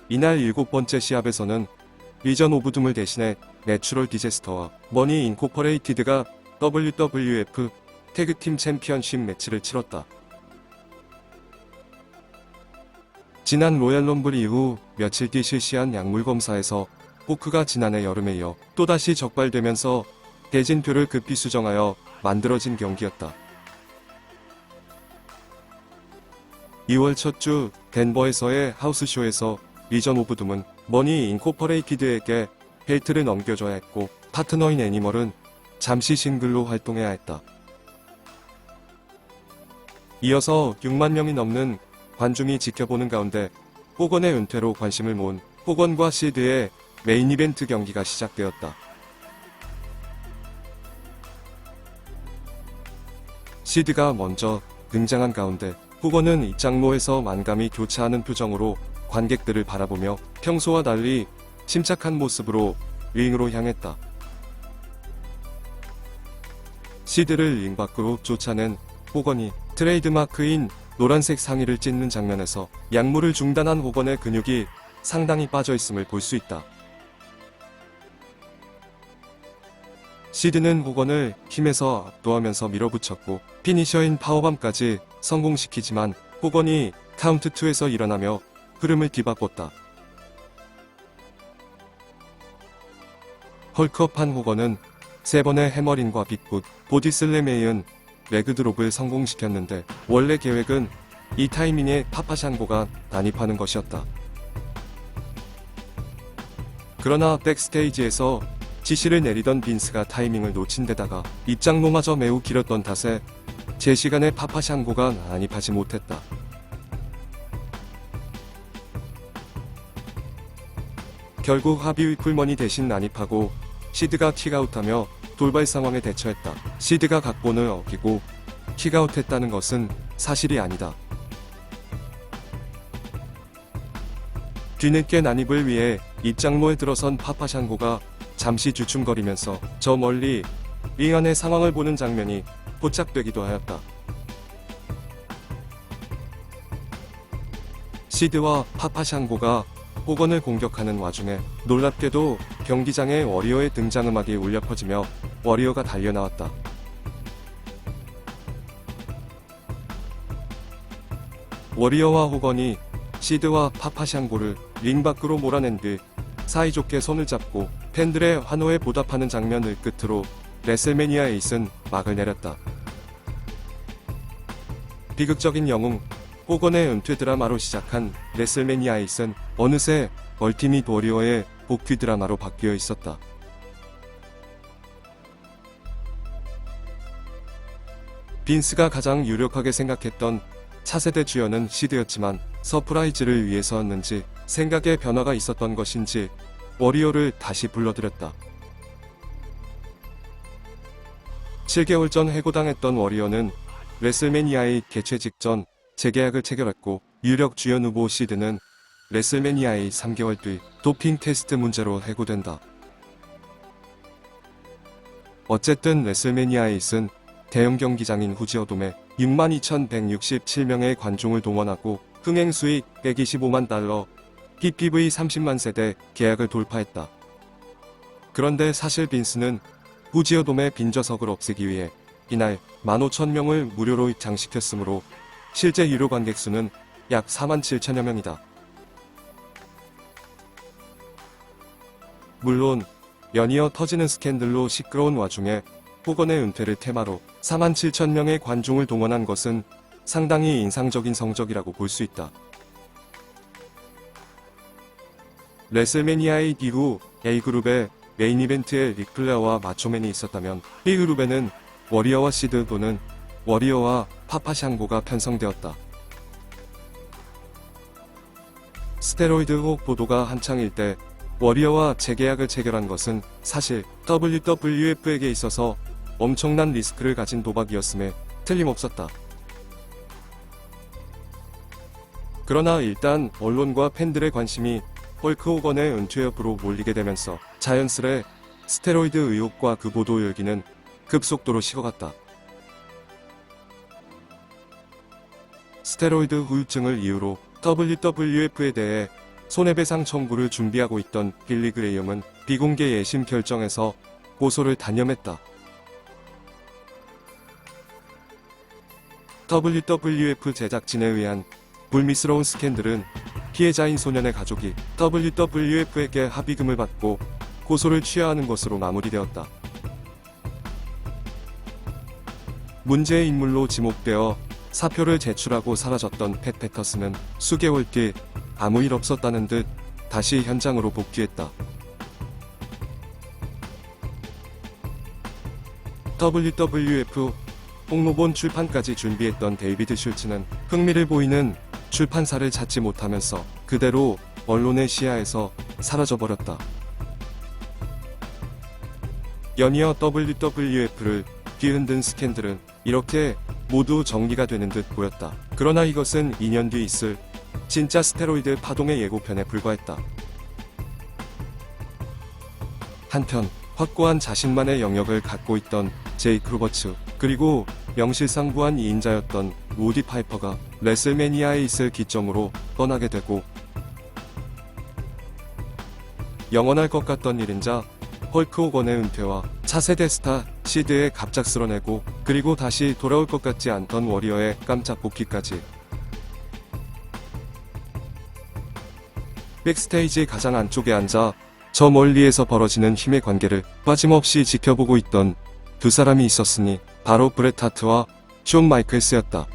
이날 7번째 시합에서는 리전 오브 둠을 대신해 내추럴 디제스터와 머니 인코퍼레이티드가 WWF 태그팀 챔피언십 매치를 치렀다. 지난 로얄 럼블 이후 며칠 뒤 실시한 약물 검사에서 호크가 지난해 여름에 이어 또다시 적발되면서 대진표를 급히 수정하여 만들어진 경기였다. 2월 첫 주 덴버에서의 하우스쇼에서 리전 오브 둠은 머니 인코퍼레이티드에게 벨트를 넘겨줘야 했고 파트너인 애니멀은 잠시 싱글로 활동해야 했다. 이어서 6만 명이 넘는 관중이 지켜보는 가운데 호건의 은퇴로 관심을 모은 호건과 시드의 메인 이벤트 경기가 시작되었다. 시드가 먼저 등장한 가운데 호건은 입장로에서 만감이 교차하는 표정으로 관객들을 바라보며 평소와 달리 침착한 모습으로 링으로 향했다. 시드를 링 밖으로 쫓아낸 호건이 트레이드마크인 노란색 상의를 찢는 장면에서 약물을 중단한 호건의 근육이 상당히 빠져있음을 볼 수 있다. 시드는 호건을 힘에서 압도하면서 밀어붙였고 피니셔인 파워밤까지 성공시키지만 호건이 카운트2에서 일어나며 흐름을 뒤바꿨다. 헐크업한 호건은 3번의 해머링과 빅풋, 보디슬램에 이은 레그드롭을 성공시켰는데 원래 계획은 이 타이밍에 파파샹고가 난입하는 것이었다. 그러나 백스테이지에서 지시를 내리던 빈스가 타이밍을 놓친 데다가 입장로마저 매우 길었던 탓에 제 시간에 파파샹고가 난입하지 못했다. 결국 하비 위플먼이 대신 난입하고 시드가 킥아웃하며 돌발 상황에 대처했다. 시드가 각본을 어기고 킥아웃했다는 것은 사실이 아니다. 뒤늦게 난입을 위해 입장로에 들어선 파파샹고가 잠시 주춤거리면서 저 멀리 링 안의 상황을 보는 장면이 포착되기도 하였다. 시드와 파파샹고가 호건을 공격하는 와중에 놀랍게도 경기장에 워리어의 등장음악이 울려 퍼지며 워리어가 달려나왔다. 워리어와 호건이 시드와 파파샹고를 링 밖으로 몰아낸 뒤 사이좋게 손을 잡고 팬들의 환호에 보답하는 장면을 끝으로 레슬매니아 8은 막을 내렸다. 비극적인 영웅 호건의 은퇴 드라마로 시작한 레슬매니아 8은 어느새 얼티밋 워리어의 복귀 드라마로 바뀌어 있었다. 빈스가 가장 유력하게 생각했던 차세대 주연은 시드였지만 서프라이즈를 위해서였는지 생각에 변화가 있었던 것인지 워리어를 다시 불러들였다. 7개월 전 해고당했던 워리어는 레슬매니아의 개최 직전 재계약을 체결했고 유력 주연 후보 시드는 레슬매니아의 3개월 뒤 도핑 테스트 문제로 해고된다. 어쨌든 레슬매니아 8은 대형 경기장인 후지어돔에 62,167명의 관중을 동원하고 흥행 수익 125만 달러, PPV 30만 세대 계약을 돌파했다. 그런데 사실 빈스는 후지어돔의 빈좌석을 없애기 위해 이날 15,000명을 무료로 입장시켰으므로 실제 유료 관객 수는 약 47,000여 명이다. 물론 연이어 터지는 스캔들로 시끄러운 와중에 호건의 은퇴를 테마로 47,000명의 관중을 동원한 것은 상당히 인상적인 성적이라고 볼 수 있다. 레슬매니아의 이후 A그룹의 메인 이벤트에 릭플레어와 마초맨이 있었다면 B그룹에는 워리어와 시드 또는 워리어와 파파샹고가 편성되었다. 스테로이드 혹 보도가 한창일 때 워리어와 재계약을 체결한 것은 사실 WWF에게 있어서 엄청난 리스크를 가진 도박이었음에 틀림없었다. 그러나 일단 언론과 팬들의 관심이 헐크 호건의 은퇴 여부로 몰리게 되면서 자연스레 스테로이드 의혹과 그 보도 열기는 급속도로 식어갔다. 스테로이드 후유증을 이유로 WWF에 대해 손해배상 청구를 준비하고 있던 빌리 그레이엄은 비공개 예심 결정에서 고소를 단념했다. WWF 제작진에 의한 불미스러운 스캔들은 피해자인 소년의 가족이 WWF에게 합의금을 받고 고소를 취하하는 것으로 마무리되었다. 문제의 인물로 지목되어 사표를 제출하고 사라졌던 팻 패터슨은 수개월 뒤 아무 일 없었다는 듯 다시 현장으로 복귀했다. WWF 홍로본 출판까지 준비했던 데이비드 슐츠는 흥미를 보이는 출판사를 찾지 못하면서 그대로 언론의 시야에서 사라져버렸다. 연이어 WWF를 뒤흔든 스캔들은 이렇게 모두 정리가 되는 듯 보였다. 그러나 이것은 2년 뒤 있을 진짜 스테로이드 파동의 예고편에 불과했다. 한편 확고한 자신만의 영역을 갖고 있던 제이크 로버츠, 그리고 명실상부한 2인자였던 로디 파이퍼가 레슬매니아에 있을 기점으로 떠나게 되고, 영원할 것 같던 1인자 헐크 호건의 은퇴와 차세대 스타 시드의 갑작스러내고, 그리고 다시 돌아올 것 같지 않던 워리어의 깜짝 복귀까지. 백스테이지 가장 안쪽에 앉아 저 멀리에서 벌어지는 힘의 관계를 빠짐없이 지켜보고 있던 두 사람이 있었으니 바로 브렛 하트와 숀 마이클스였다.